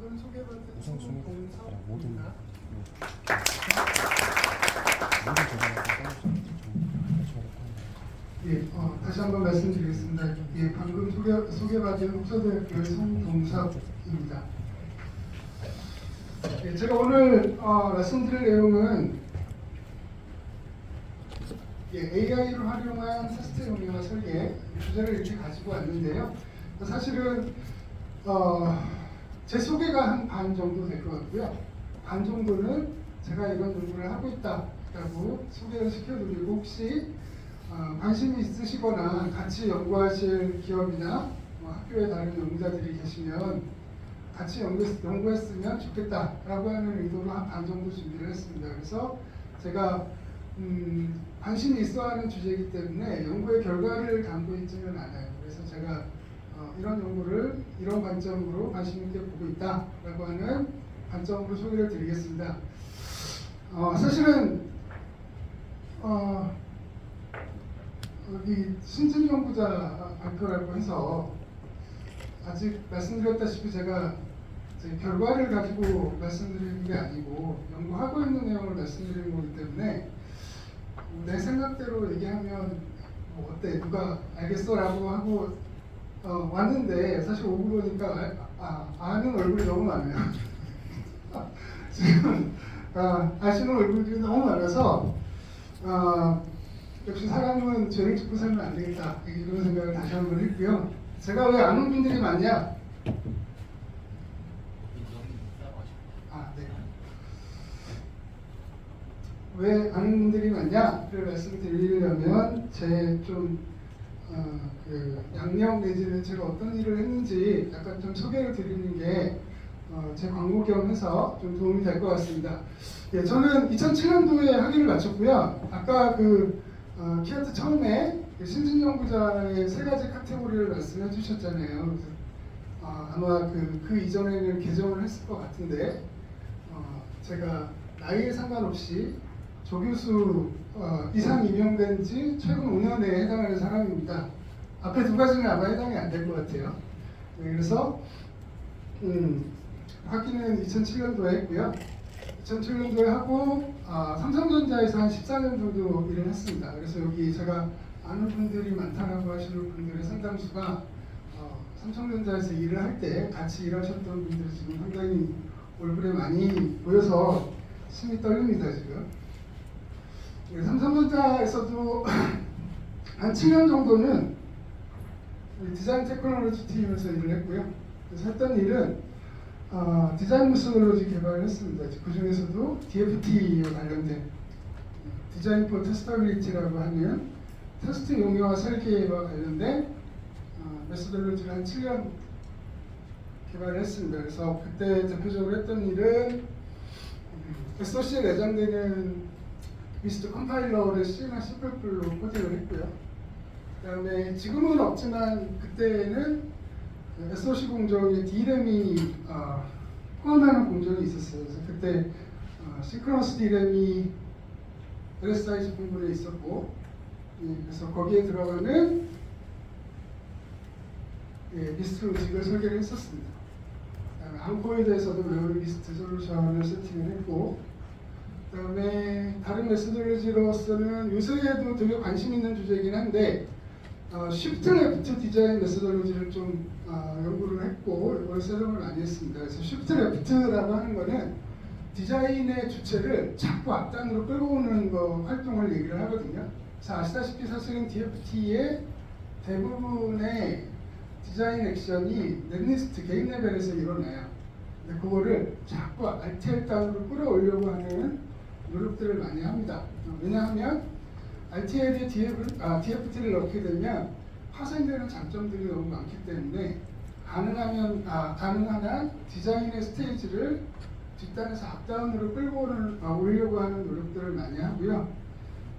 방금 소개받은 우선순위 모든 송봉섭입니다. 다시 한번 말씀드리겠습니다. 방금 소개받은 옥서대학교의 송동섭입니다. 제가 오늘 말씀드릴 내용은 AI를 활용한 테스트 용어와 설계 주제를 이렇게 가지고 왔는데요. 사실은 제 소개가 한 반 정도 될 것 같고요. 반 정도는 제가 이런 연구를 하고 있다라고 소개를 시켜드리고, 혹시 관심이 있으시거나 같이 연구하실 기업이나 학교에 다른 연구자들이 계시면 같이 연구했으면 좋겠다라고 하는 의도로 한 반 정도 준비를 했습니다. 그래서 제가 관심이 있어하는 주제이기 때문에 연구의 결과를 담고 있지는 않아요. 그래서 제가 이런 연구를 이런 관점으로 관심 있게 보고 있다라고 하는 관점으로 소개를 드리겠습니다. 사실은 여기 신진 연구자 발표라고 해서 아직 말씀드렸다시피 제가 제 결과를 가지고 말씀드리는 게 아니고 연구하고 있는 내용을 말씀드리는 거기 때문에 내 생각대로 얘기하면 어때? 누가 알겠어? 라고 하고 왔는데 사실 오고 보니까 아는 얼굴이 너무 많아요. 지금 아시는 얼굴들이 너무 많아서 역시 사람은 죄를 짓고 살면 안 되겠다, 이런 생각을 다시 한번 했고요. 제가 왜 아는 분들이 많냐? 네. 왜 아는 분들이 많냐를 말씀드리려면 제 좀 양력 내지는 제가 어떤 일을 했는지 약간 좀 소개를 드리는 게 제 광고 겸해서 좀 도움이 될 것 같습니다. 저는 2007년도에 학위를 마쳤고요. 아까 키아트 처음에 신진 연구자의 세 가지 카테고리를 말씀해 주셨잖아요. 아마 그 이전에는 개정을 했을 것 같은데 제가 나이에 상관없이 조교수 이상 임명된 지 최근 5년에 해당하는 사람입니다. 앞에 두 가지는 아마 해당이 안 될 것 같아요. 그래서 학기는 2007년도에 했고요. 2007년도에 하고 삼성전자에서 한 14년 정도 일을 했습니다. 그래서 여기 제가 아는 분들이 많다라고 하시는 분들의 상당수가 삼성전자에서 일을 할 때 같이 일하셨던 분들이 지금 상당히 얼굴에 많이 보여서 심이 떨립니다, 지금. 삼성전자에서도 한 7년 정도는 디자인 테크놀로지 팀에서 일을 했고요. 그래서 했던 일은 디자인 메소돌로지 개발을 했습니다. 그 중에서도 DFT와 관련된 디자인 포 테스터빌리티라고 하는 테스트 용어와 설계와 관련된 메소돌로지를 한 7년 개발을 했습니다. 그래서 그때 대표적으로 했던 일은 SOC에 내장되는 미스트 컴파일러를 C나 C++로 코딩을 했고요. 그 다음에 지금은 없지만 그때는 SOC 공정에 D램이 포함하는 공정이 있었어요. 그래서 그때 싱크로너스 D램이 LSI 제품군에 있었고, 그래서 거기에 들어가는 미스트 로직을 설계를 했었습니다. 앙코에 대해서도 메모리 미스트 솔루션을 세팅을 했고, 그 다음에 다른 메소돌로지로서는 요새에도 되게 관심 있는 주제이긴 한데 쉬프트 레프트 디자인 메소돌로지를 좀 연구를 했고 이걸 설명을 많이 했습니다. 그래서 쉬프트 레프트라고 하는 거는 디자인의 주체를 자꾸 앞단으로 끌고 오는 활동을 얘기를 하거든요. 그래서 아시다시피 사실은 DFT의 대부분의 디자인 액션이 넷리스트 개인 레벨에서 일어나요. 근데 그거를 자꾸 RTL 단으로 끌어올려고 하는 노력들을 많이 합니다. 왜냐하면 RTL에 DFT를 넣게 되면 파생되는 장점들이 너무 많기 때문에 가능한 한 디자인의 스테이지를 뒷단에서 앞단으로 끌고 오려고 하는 노력들을 많이 하고요.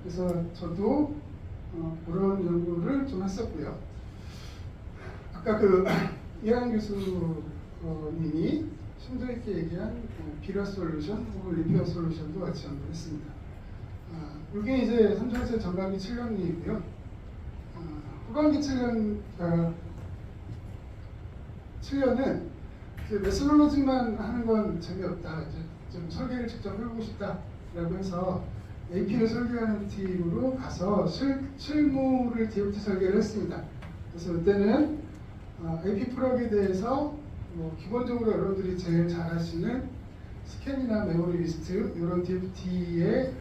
그래서 저도 그런 연구를 좀 했었고요. 아까 이한 교수님이 심도 있게 얘기한 비라 솔루션 혹은 리페어 솔루션도 같이 연구했습니다. 이게 이제 삼성에서 전반기 7년이고요. 후반기 7년은 그 메소놀로지만 하는 건 재미없다. 이제 좀 설계를 직접 해보고 싶다라고 해서 AP를 설계하는 팀으로 가서 실무를 DFT 설계를 했습니다. 그래서 그때는 AP 프로그램에 대해서 뭐 기본적으로 여러분들이 제일 잘 아시는 스캔이나 메모리 리스트 이런 DFT의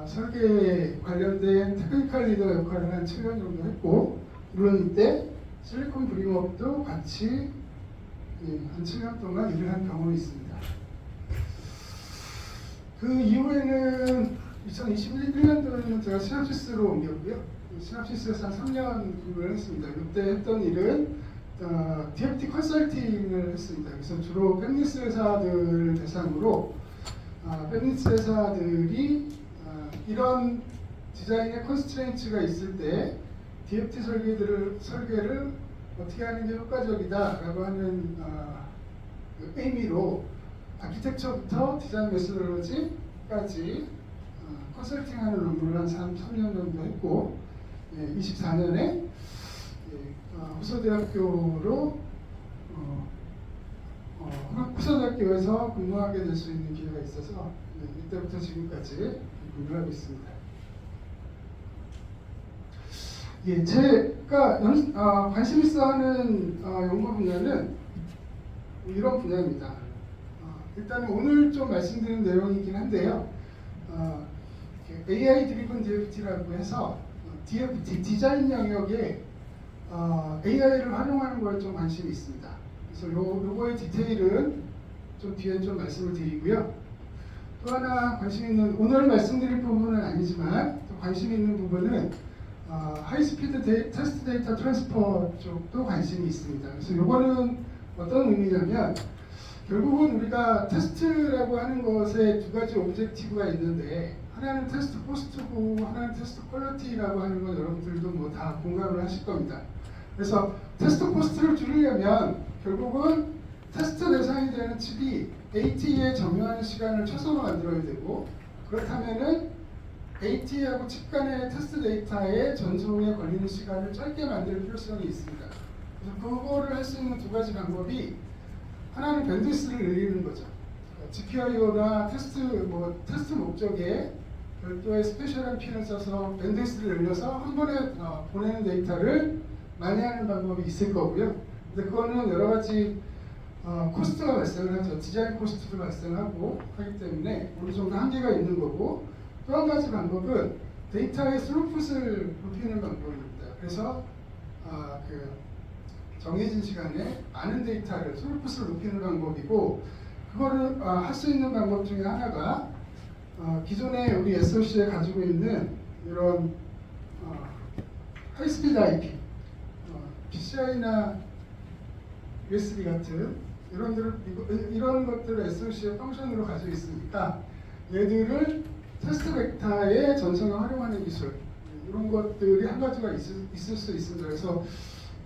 설계에 관련된 테크니컬 리더 역할을 한 7년 정도 했고, 물론 이때 실리콘 브링업도 같이 한 7년 동안 일을 한 경험이 있습니다. 그 이후에는 2021년도에는 제가 시납시스로 옮겼고요. 시납시스에서 한 3년 근무를 했습니다. 그때 했던 일은 DFT 컨설팅을 했습니다. 그래서 주로 팹리스 회사들을 대상으로 팹리스 회사들이 이런 디자인의 컨스트레인츠가 있을 때 DFT 설계를 어떻게 하는 게 효과적이다라고 하는 의미로 아키텍처부터 디자인 메소돌로지까지 컨설팅하는 업무를 한 3년 정도 했고, 24년에 후서대학교로 후서대학교에서 근무하게 될 수 있는 기회가 있어서 이때부터 지금까지 근무를 하고 있습니다. 예, 제가 관심 있어 하는 연구 분야는 이런 분야입니다. 일단 오늘 좀 말씀드린 내용이긴 한데요. AI 드리븐 DFT라고 해서 DFT 디자인 영역에 AI를 활용하는 거에 좀 관심이 있습니다. 그래서 요거의 디테일은 좀 뒤에 좀 말씀을 드리고요. 또 하나 관심 있는, 오늘 말씀드릴 부분은 아니지만 또 관심 있는 부분은 하이스피드 테스트 데이터 트랜스퍼 쪽도 관심이 있습니다. 그래서 요거는 어떤 의미냐면, 결국은 우리가 테스트라고 하는 것에 두 가지 오브젝티브가 있는데, 하나는 테스트 코스트고 하나는 테스트 퀄리티라고 하는 건 여러분들도 뭐 다 공감을 하실 겁니다. 그래서 테스트 코스트를 줄이려면 결국은 테스트 대상이 되는 칩이 AT에 점유하는 시간을 최소로 만들어야 되고, 그렇다면은 AT하고 칩 간의 테스트 데이터의 전송에 걸리는 시간을 짧게 만들 필요성이 있습니다. 그래서 그거를 할 수 있는 두 가지 방법이, 하나는 밴드위스를 늘리는 거죠. GPIO나 테스트 목적에 별도의 스페셜한 핀을 써서 밴드위스를 늘려서 한 번에 보내는 데이터를 많이 하는 방법이 있을 거고요. 근데 그거는 여러 가지 코스트가 발생을 하죠. 디자인 코스트도 발생하고 하기 때문에 어느 정도 한계가 있는 거고, 또 한 가지 방법은 데이터의 스루풋을 높이는 방법입니다. 그래서 그 정해진 시간에 많은 데이터를 스루풋을 높이는 방법이고, 그거를 할 수 있는 방법 중에 하나가 기존에 우리 SOC에 가지고 있는 이런 하이스피드 IP, PCI나 USB 같은 이런 것들을 SOC의 펑션으로 가지고 있으니까 얘들을 테스트 벡터의 전송에 활용하는 기술, 이런 것들이 한 가지가 있을 수 있습니다. 그래서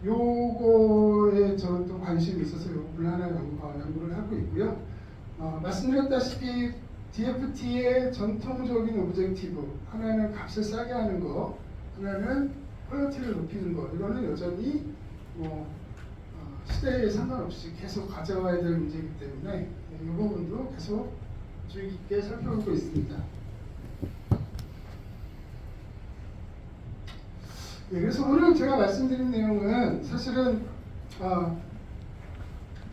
요거에 저는 또 관심이 있어서 요걸 하나 연구를 하고 있고요. 말씀드렸다시피 DFT의 전통적인 오브젝티브, 하나는 값을 싸게 하는 거, 하나는 퀄리티를 높이는 거, 이거는 여전히 시대에 상관없이 계속 가져와야 될 문제이기 때문에 이 부분도 계속 주의 깊게 살펴보고 있습니다. 그래서 오늘 제가 말씀드린 내용은 사실은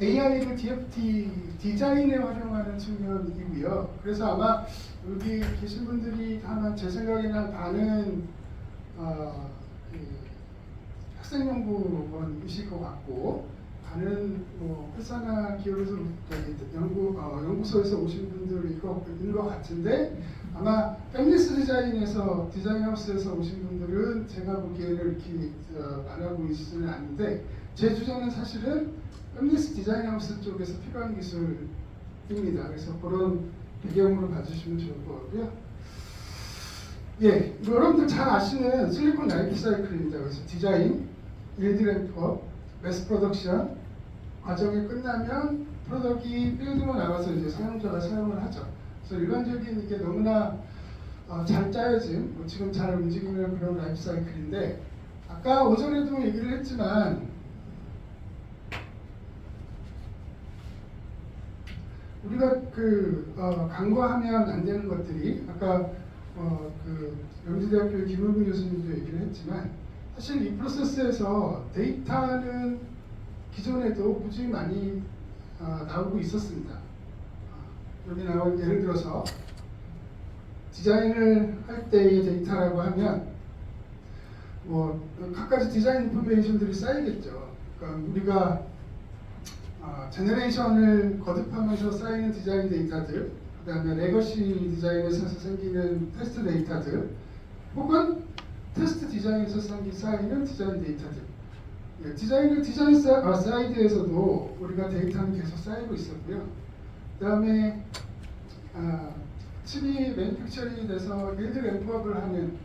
AI를 DFT 디자인에 활용하는 측면이고요. 그래서 아마 여기 계신 분들이 아마 제 생각에는 반은 학생연구원이실 것 같고, 반은 뭐 회사나 기업에서 연구소에서 오신 분들인 것 같은데, 아마 팹리스 디자인에서 디자인하우스에서 오신 분들은 제가 보기에는 이렇게 많아 보이지는 않는데, 제 주장은 사실은 팹리스 디자인하우스 쪽에서 필요한 기술입니다. 그래서 그런 배경으로 봐주시면 좋을 것 같고요. 예, 여러분들 잘 아시는 실리콘 라이프 사이클입니다. 그래서 디자인, 일드 램프업, 매스 프로덕션 과정이 끝나면 프로덕이 필드로 나가서 이제 사용자가 사용을 하죠. 그래서 일반적인 이게 너무나 잘 짜여진, 지금 잘 움직이는 그런 라이프 사이클인데, 아까 오전에도 얘기를 했지만 우리가 간과하면 안 되는 것들이 아까 명지대학교 김우빈 교수님도 얘기를 했지만 사실 이 프로세스에서 데이터는 기존에도 무지 많이 나오고 있었습니다. 여기 나온 예를 들어서 디자인을 할 때의 데이터라고 하면 각가지 디자인 인포메이션들이 쌓이겠죠. 그러니까 우리가 제너레이션을 거듭하면서 쌓이는 디자인 데이터들, 그 다음에 레거시 디자인에서 생기는 테스트 데이터들, 혹은 테스트 디자인에서 쌓이는 디자인 데이터들. 디자인 사이드에서도 우리가 데이터는 계속 쌓이고 있었고요. 그 다음에 칩이 매니팩처링이 돼서 일드 램프업을 하는,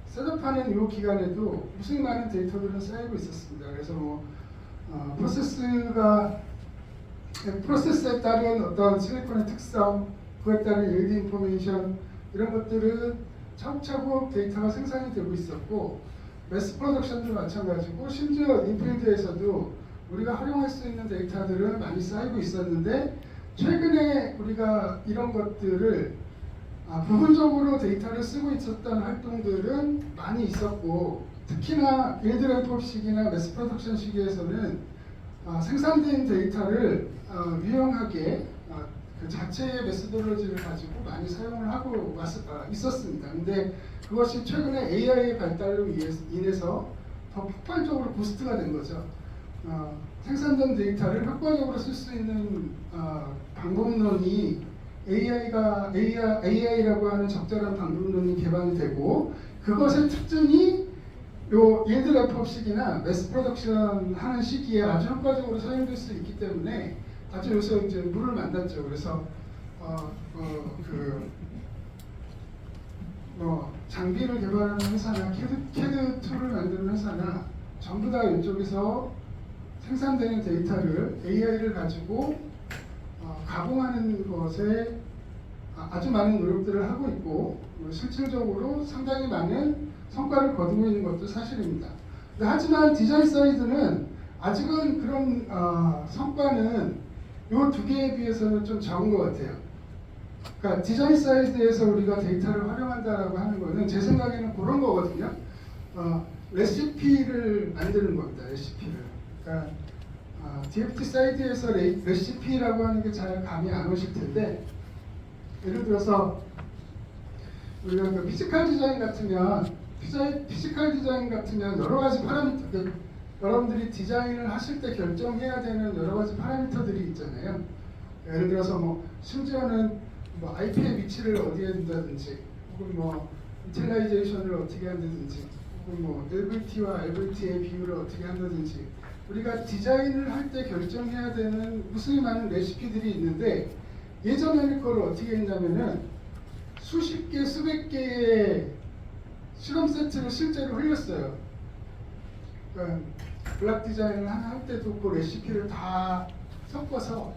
셋업하는 이 기간에도 무수히 많은 데이터들은 쌓이고 있었습니다. 그래서 프로세스에 따른 어떤 실리콘의 특성, 그에 따른 일드 인포메이션, 이런 것들은 차곡차곡 데이터가 생산이 되고 있었고, 매스 프로덕션도 마찬가지고, 심지어 인필드에서도 우리가 활용할 수 있는 데이터들은 많이 쌓이고 있었는데, 최근에 우리가 이런 것들을 부분적으로 데이터를 쓰고 있었던 활동들은 많이 있었고, 특히나 일드 램프업 시기나 매스 프로덕션 시기에서는 생산된 데이터를 유용하게 그 자체의 메소돌로지를 가지고 많이 사용을 하고 있었습니다. 근데 그것이 최근에 AI의 발달로 인해서 더 폭발적으로 부스트가 된 거죠. 생산된 데이터를 효과적으로 쓸 수 있는 방법론이 AI라고 하는 적절한 방법론이 개발이 되고, 그것의 특징이 요 일드 램프업 시기나 매스 프로덕션 하는 시기에 아주 효과적으로 사용될 수 있기 때문에 아주 요새 이제 물을 만났죠. 그래서 장비를 개발하는 회사나 CAD 툴을 만드는 회사나 전부 다 이쪽에서 생산되는 데이터를 AI를 가지고 가공하는 것에 아주 많은 노력들을 하고 있고, 실질적으로 상당히 많은 성과를 거두고 있는 것도 사실입니다. 하지만 디자인 사이드는 아직은 그런 성과는 이 두 개에 비해서는 좀 적은 것 같아요. 그러니까 디자인 사이드에서 우리가 데이터를 활용한다라고 하는 거는 제 생각에는 그런 거거든요. 레시피를 만드는 겁니다. 레시피를. 그러니까 DFT 사이드에서 레시피라고 하는 게 잘 감이 안 오실 텐데, 예를 들어서 우리가 그 피지컬 디자인 같으면 여러 가지 파라미터, 여러분들이 디자인을 하실 때 결정해야 되는 여러 가지 파라미터들이 있잖아요. 예를 들어서 심지어는 IP의 위치를 어디에 둔다든지, 혹은 유틸라이제이션을 어떻게 한다든지, 혹은 LVT와 LVT의 비율을 어떻게 한다든지, 우리가 디자인을 할 때 결정해야 되는 무수히 많은 레시피들이 있는데, 예전에는 그걸 어떻게 했냐면은 수십 개, 수백 개의 실험 세트를 실제로 흘렸어요. 그러니까 블락 디자인을 할 때도 그 레시피를 다 섞어서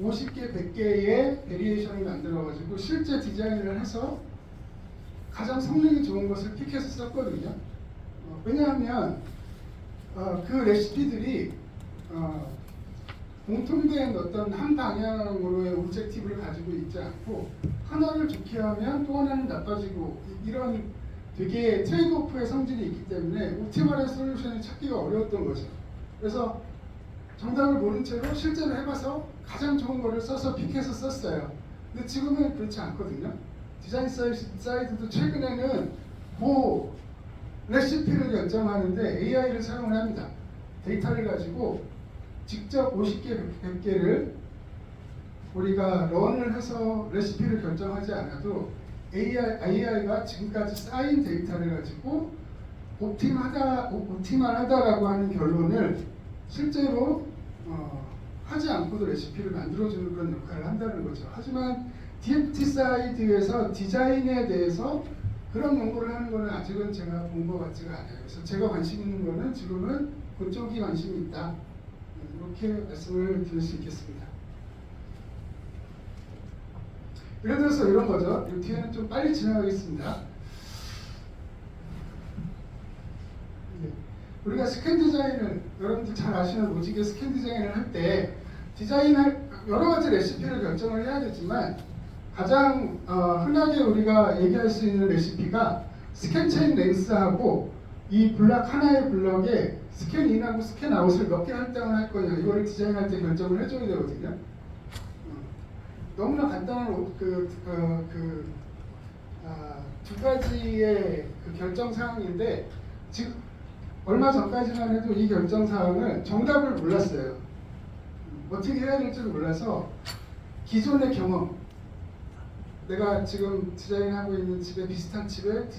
50개, 100개의 베리에이션을 만들어가지고 실제 디자인을 해서 가장 성능이 좋은 것을 픽해서 썼거든요. 왜냐하면 그 레시피들이 공통된 어떤 한 방향으로의 오브젝티브를 가지고 있지 않고, 하나를 좋게 하면 또 하나는 나빠지고, 이런 되게 트레이드오프의 성질이 있기 때문에 옵티멀한 솔루션을 찾기가 어려웠던 거죠. 그래서 정답을 모른 채로 실제로 해봐서 가장 좋은 거를 써서 픽해서 썼어요. 근데 지금은 그렇지 않거든요. 디자인 사이드도 최근에는 그 레시피를 결정하는데 AI를 사용을 합니다. 데이터를 가지고 직접 50개, 100개를 우리가 런을 해서 레시피를 결정하지 않아도 AI가 지금까지 쌓인 데이터를 가지고 옵티멀하다라고 하는 결론을 실제로 하지 않고도 레시피를 만들어주는 그런 역할을 한다는 거죠. 하지만 DFT 사이드에서 디자인에 대해서 그런 연구를 하는 거는 아직은 제가 본 것 같지가 않아요. 그래서 제가 관심 있는 거는 지금은 그쪽이 관심이 있다, 이렇게 말씀을 드릴 수 있겠습니다. 예를 들어서 이런 거죠. 이 뒤에는 좀 빨리 지나가겠습니다. 우리가 스캔 디자인을, 여러분들 잘 아시는 로직의 스캔 디자인을 할 때 여러 가지 레시피를 결정을 해야겠지만 가장 흔하게 우리가 얘기할 수 있는 레시피가 스캔 체인 랭스하고 이 블럭 하나의 블럭에 스캔 인하고 스캔 아웃을 몇 개 할당을 할 거냐 이거를 디자인할 때 결정을 해줘야 되거든요. 너무나 간단한 두 가지의 그 결정 사항인데 지금 얼마 전까지만 해도 이 결정 사항을 정답을 몰랐어요. 어떻게 해야 될지를 몰라서 기존의 경험, 내가 지금 디자인하고 있는 집에 비슷한 집의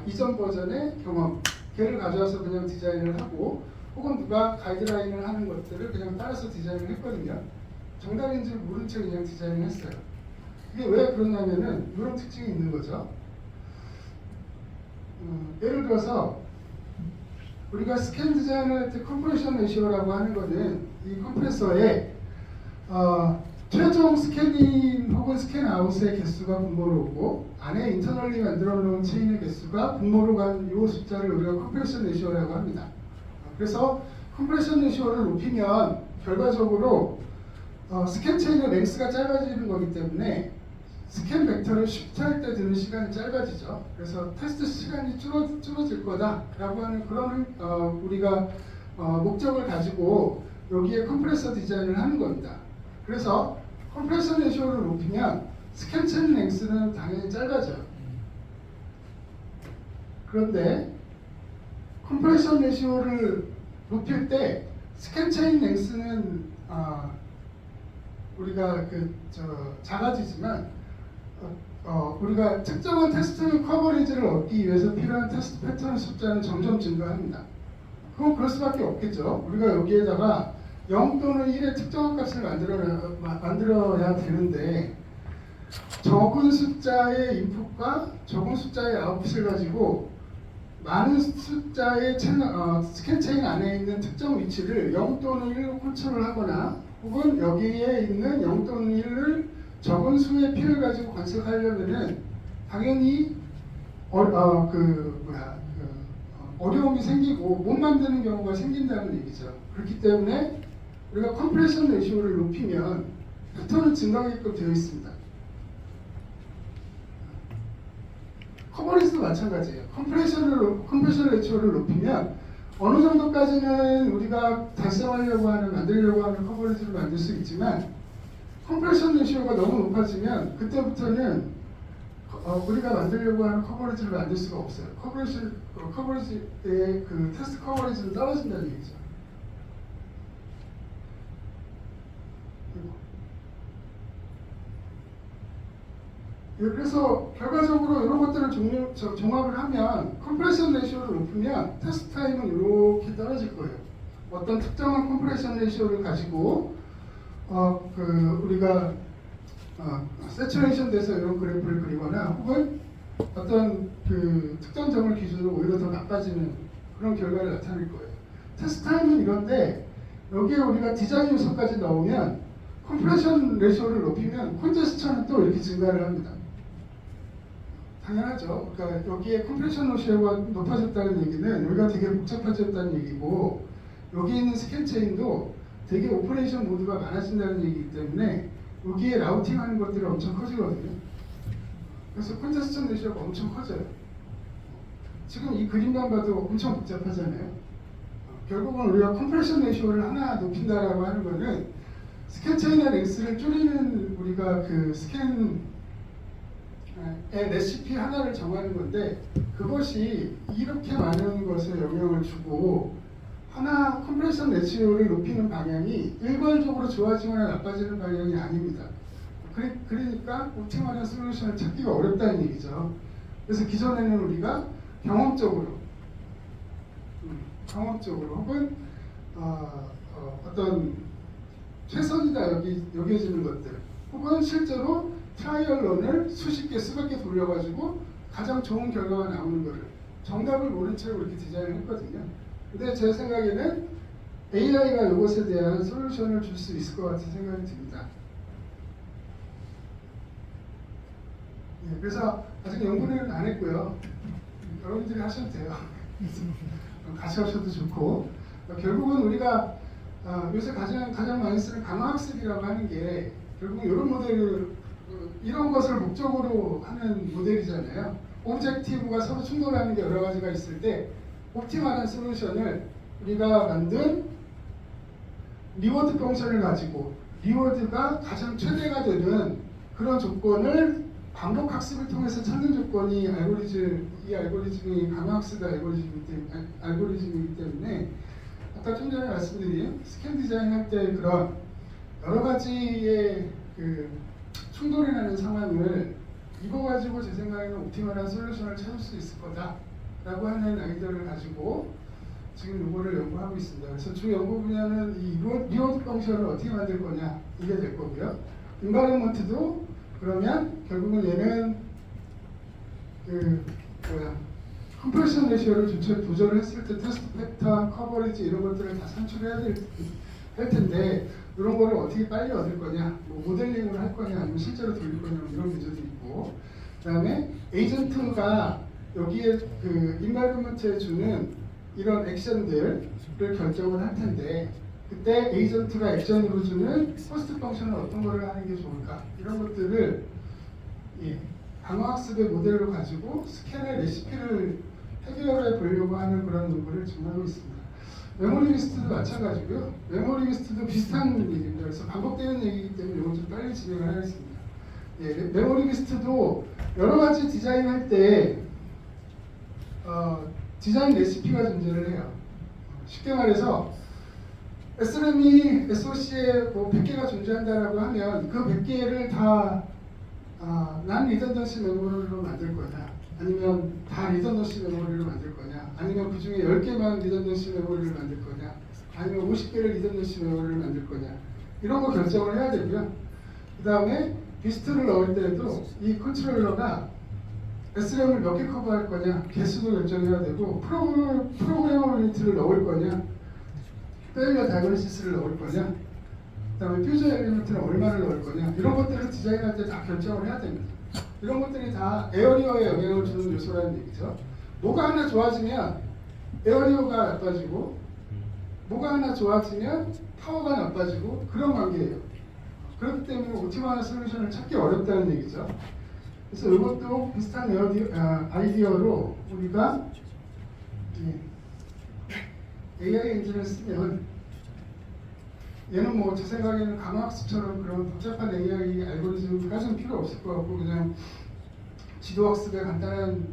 이전 버전의 경험, 걔를 가져와서 그냥 디자인을 하고 혹은 누가 가이드라인을 하는 것들을 그냥 따라서 디자인을 했거든요. 정답인 줄 모른 채 그냥 디자인을 했어요. 이게 왜 그러냐면은 이런 특징이 있는 거죠. 예를 들어서 우리가 스캔 디자인을 할 때 컴프레션 레시오라고 하는 거는 이 컴프레서에 최종 스캔인 혹은 스캔 아웃의 개수가 분모로 오고 안에 인터널리 만들어 놓은 체인의 개수가 분모로 간 이 숫자를 우리가 컴프레션 레시오라고 합니다. 그래서 컴프레션 레시오를 높이면 결과적으로 스캔 체인의 랭스가 짧아지는 거기 때문에 스캔 벡터를 쉽트할 때 드는 시간이 짧아지죠. 그래서 테스트 시간이 줄어들 거다라고 하는 그런 우리가 목적을 가지고 여기에 컴프레서 디자인을 하는 겁니다. 그래서 컴프레션 레시오를 높이면 스캔 체인 랭스는 당연히 짧아져요. 그런데 컴프레션 레시오를 높일 때 스캔 체인 랭스는 우리가 작아지지만 우리가 특정한 테스트 커버리지를 얻기 위해서 필요한 테스트 패턴 숫자는 점점 증가합니다. 그럼 그럴 수밖에 없겠죠. 우리가 여기에다가 0 또는 1의 특정한 값을 만들어야 되는데 적은 숫자의 인풋과 적은 숫자의 아웃풋을 가지고 많은 숫자의 스캔 체인 안에 있는 특정 위치를 0 또는 1로 컨트롤 하거나 혹은 여기에 있는 0 또는 1을 적은 수의 피를 가지고 관측하려면은 당연히 어려움이 생기고 못 만드는 경우가 생긴다는 얘기죠. 그렇기 때문에 우리가 컴프레션 레시오를 높이면 패턴은 증가하게끔 되어 있습니다. 커버리지도 마찬가지예요. 컴프레션 레시오를 높이면 어느 정도까지는 우리가 만들려고 하는 커버리지를 만들 수 있지만 컴프레션 레시오가 너무 높아지면 그때부터는 우리가 만들려고 하는 커버리지를 만들 수가 없어요. 커버리지의 그 테스트 커버리지는 떨어진다는 얘기죠. 그래서 결과적으로 이런 것들을 종합을 하면 컴프레션 레시오를 높이면 테스트 타임은 이렇게 떨어질 거예요. 어떤 특정한 컴프레션 레시오를 가지고 우리가 세츄레이션 돼서 이런 그래프를 그리거나 혹은 어떤 그 특정 점을 기준으로 오히려 더 나빠지는 그런 결과를 나타낼 거예요. 테스트 타임은 이런데 여기에 우리가 디자인 요소까지 넣으면 컴프레션 레시오를 높이면 콘제스천은 또 이렇게 증가를 합니다. 당연하죠. 그러니까 여기에 컴프레션 레시오가 높아졌다는 얘기는 여기가 되게 복잡해졌다는 얘기고 여기 있는 스캔 체인도 되게 오퍼레이션 모드가 많아진다는 얘기이기 때문에 여기에 라우팅하는 것들이 엄청 커지거든요. 그래서 콘제스천 레시오가 엄청 커져요. 지금 이 그림만 봐도 엄청 복잡하잖아요. 결국은 우리가 컴프레션 레시오를 하나 높인다라고 하는 거는 스캔 체인의 랭스를 줄이는 우리가 그 스캔의 레시피 하나를 정하는 건데 그것이 이렇게 많은 것에 영향을 주고 하나 컴프레션 레시오를 높이는 방향이 일괄적으로 좋아지거나 나빠지는 방향이 아닙니다. 그러니까 옵티멀한 솔루션을 찾기가 어렵다는 얘기죠. 그래서 기존에는 우리가 경험적으로 혹은 어떤 최선이다 여겨지는 것들 혹은 실제로 트라이얼런을 수십 개 수백 개 돌려가지고 가장 좋은 결과가 나오는 거를 정답을 모른 채로 이렇게 디자인을 했거든요. 근데 제 생각에는 AI가 이것에 대한 솔루션을 줄 수 있을 것 같은 생각이 듭니다. 네, 그래서 아직 연구는 안 했고요. 여러분들이 하셔도 돼요. 같이 하셔도 좋고 결국은 우리가 요새 가장 많이 쓰는 강화학습이라고 하는 게 결국 이런 모델을 이런 것을 목적으로 하는 모델이잖아요. 오브젝티브가 서로 충돌하는 게 여러 가지가 있을 때 옵티멀한 솔루션을 우리가 만든 리워드 펑션을 가지고 리워드가 가장 최대가 되는 그런 조건을 반복 학습을 통해서 찾는 조건이 이 알고리즘이 강화학습 알고리즘이기 때문에 아까 좀 전에 말씀드린 스캔 디자인 할 때 그런 여러 가지의 그 충돌이 나는 상황을 이거 가지고 제 생각에는 옵티멀한 솔루션을 찾을 수 있을 거다라고 하는 아이디어를 가지고 지금 이거를 연구하고 있습니다. 그래서 주 연구 분야는 이 리워드 펑션을 어떻게 만들 거냐 이게 될 거고요. 인바이러먼트도 그러면 결국은 얘는 컴프레션 레시오를 조절을 했을 때 테스트 패턴, 커버리지 이런 것들을 다 산출해야 할 텐데 이런 거를 어떻게 빨리 얻을 거냐, 뭐 모델링을 할 거냐, 아니면 실제로 돌릴 거냐 이런 문제도 있고, 그다음에 에이전트가 여기에 그 인바이러먼트에 주는 이런 액션들을 결정을 할 텐데 그때 에이전트가 액션으로 주는 포스트 펑션은 어떤 거를 하는 게 좋을까 이런 것들을 강화학습의 모델로 가지고 스캔의 레시피를 해결해 보려고 하는 그런 연구를 지금 하고 있습니다. 메모리 리스트도 마찬가지고요. 메모리 리스트도 비슷한 얘기입니다. 그래서 반복되는 얘기이기 때문에 이건 좀 빨리 진행을 하겠습니다. 메모리 리스트도 여러 가지 디자인할 때 디자인 레시피가 존재를 해요. 쉽게 말해서 SRAM이 SOC에 뭐 100개가 존재한다라고 하면 그 100개를 다 난 리던던시 메모리로 만들 거냐, 아니면 다 리던던시 메모리로 만들 거냐, 아니면 그 중에 10개만 리던던시 메모리를 만들 거냐, 아니면 50개를 리던던시 메모리를 만들 거냐 이런 거 결정을 해야 되고요. 그 다음에 비스트를 넣을 때도 이 컨트롤러가 SRAM을 몇 개 커버할 거냐 개수도 결정해야 되고 프로그래머빌리티를 넣을 거냐 페일리어 다이어니시스를 넣을 거냐 그 다음에 퓨저 엘리먼트는 얼마를 넣을 거냐 이런 것들을 디자인할 때 다 결정을 해야 됩니다. 이런 것들이 다 에어리어에 영향을 주는 요소라는 얘기죠. 뭐가 하나 좋아지면 에어리어가 나빠지고 뭐가 하나 좋아지면 파워가 나빠지고 그런 관계예요. 그렇기 때문에 옵티멀한 솔루션을 찾기 어렵다는 얘기죠. 그래서 이것도 비슷한 아이디어로 우리가 AI 엔진을 쓰면 얘는 뭐 제 생각에는 강화학습처럼 그런 복잡한 AI 알고리즘까지는 필요 없을 것 같고 그냥 지도학습에 간단한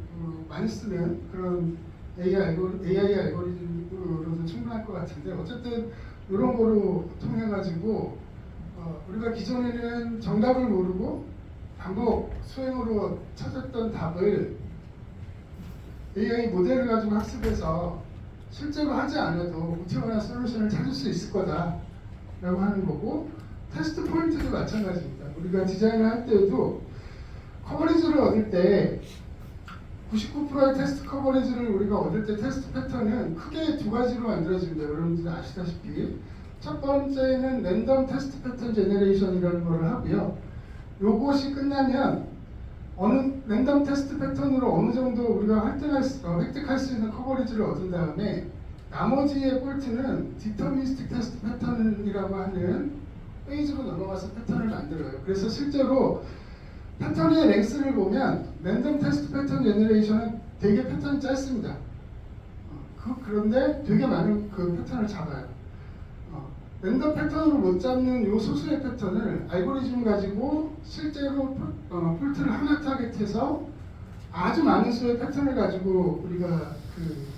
많이 쓰는 그런 AI 알고리즘으로도 충분할 것 같은데 어쨌든 이런 거로 통해 가지고 우리가 기존에는 정답을 모르고 반복 수행으로 찾았던 답을 AI 모델을 가지고 학습해서 실제로 하지 않아도 옵티멀한 솔루션을 찾을 수 있을 거다라고 하는 거고, 테스트 포인트도 마찬가지입니다. 우리가 디자인을 할 때도 커버리지를 얻을 때 99%의 테스트 커버리지를 우리가 얻을 때 테스트 패턴은 크게 두 가지로 만들어집니다. 여러분들이 아시다시피 첫 번째는 랜덤 테스트 패턴 제너레이션이라는 걸 하고요. 요것이 끝나면 랜덤 테스트 패턴으로 어느 정도 우리가 획득할 수 있는 커버리지를 얻은 다음에 나머지의 폴트는 디터미니스틱 테스트 패턴이라고 하는 페이지로 넘어가서 패턴을 만들어요. 그래서 실제로 패턴의 랭스를 보면 랜덤 테스트 패턴 제너레이션은 되게 패턴이 짧습니다. 그런데 되게 많은 그 패턴을 잡아요. 랜덤 패턴으로 못 잡는 요 소수의 패턴을 알고리즘 가지고 실제로 폴트를 하나 타겟해서 아주 많은 수의 패턴을 가지고 우리가 그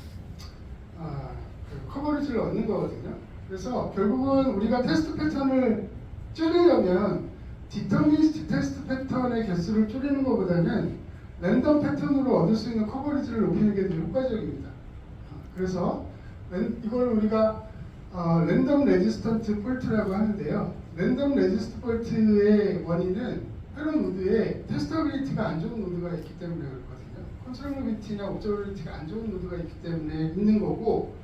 커버리지를 얻는 거거든요. 그래서 결국은 우리가 테스트 패턴을 줄이려면 디터미니스틱 테스트 패턴의 개수를 줄이는 것보다는 랜덤 패턴으로 얻을 수 있는 커버리지를 높이는 게 더 효과적입니다. 그래서 이걸 우리가 랜덤 레지스턴트 폴트라고 하는데요. 랜덤 레지스트 폴트의 원인은 회로 노드에 테스터빌리티가 안 좋은 노드가 있기 때문에 그렇거든요. 컨트롤러빌리티나 옵저버빌리티가 안 좋은 노드가 있기 때문에 있는 거고,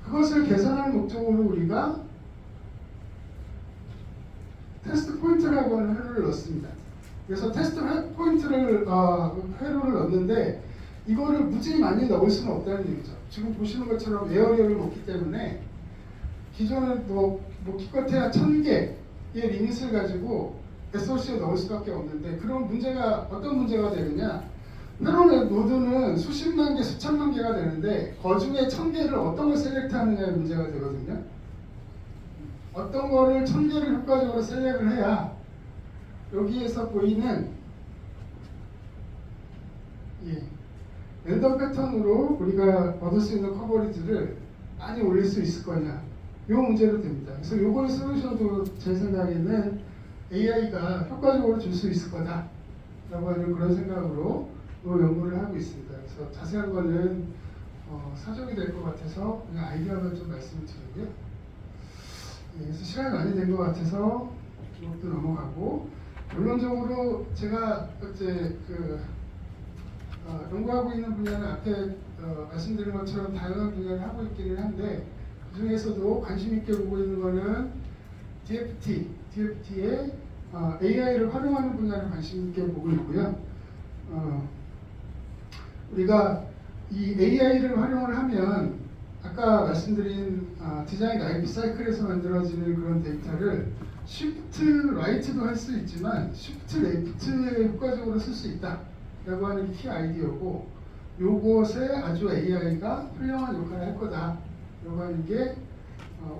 그것을 개선할 목적으로 우리가 테스트 포인트라고 하는 회로를 넣습니다. 그래서 테스트 포인트를 회로를 넣는데 이거를 무지 많이 넣을 수는 없다는 얘기죠. 지금 보시는 것처럼 에어리어를 넣기 때문에 기존은 뭐 기껏해야 1000개의 리밋을 가지고 SOC에 넣을 수밖에 없는데 그런 문제가 어떤 문제가 되느냐? 때로는 노드는 수십만 개, 수천만 개가 되는데 그 중에 1000개를 어떤 걸 셀렉트하느냐의 문제가 되거든요. 어떤 거를 1000개를 효과적으로 셀렉을 해야 여기에서 보이는 랜덤 패턴으로 우리가 얻을 수 있는 커버리지를 많이 올릴 수 있을 거냐, 이 문제로 됩니다. 그래서 이거의 솔루션도 제 생각에는 AI가 효과적으로 줄 수 있을 거다라고 하는 그런 생각으로 연구를 하고 있습니다. 그래서 자세한 거는 사정이 될 것 같아서 그냥 아이디어만 좀 말씀을 드리고요. 그래서 시간이 많이 된 것 같아서 이것도 넘어가고, 결론적으로 제가 어제 연구하고 있는 분야는 앞에 말씀드린 것처럼 다양한 분야를 하고 있기는 한데 그 중에서도 관심 있게 보고 있는 거는 DFT의 AI를 활용하는 분야를 관심 있게 보고 있고요. 우리가 이 AI를 활용을 하면 아까 말씀드린 디자인 라이프 사이클에서 만들어지는 그런 데이터를 쉬프트 라이트도 할 수 있지만 쉬프트 레프트에 효과적으로 쓸 수 있다 라고 하는 키 아이디어고, 요것에 아주 AI가 훌륭한 역할을 할 거다 라고 하는 게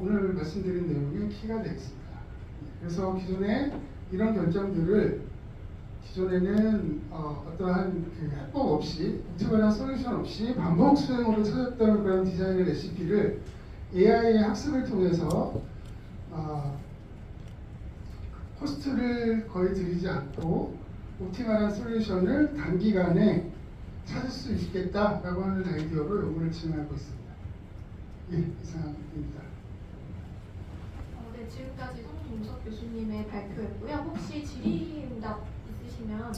오늘 말씀드린 내용의 키가 되겠습니다. 그래서 기존에 이런 결정들을 기존에는 어떠한 해법 없이, 특별한 솔루션 없이 반복 수행으로 찾았던 그런 디자인의 레시피를 AI의 학습을 통해서 코스트를 거의 들이지 않고 옵티멀한 솔루션을 단기간에 찾을 수 있겠다라고 하는 아이디어로 연구를 진행하고 있습니다. 이상입니다. 네, 지금까지 송동석 교수님의 발표였고요. 혹시 질의응답 있으시면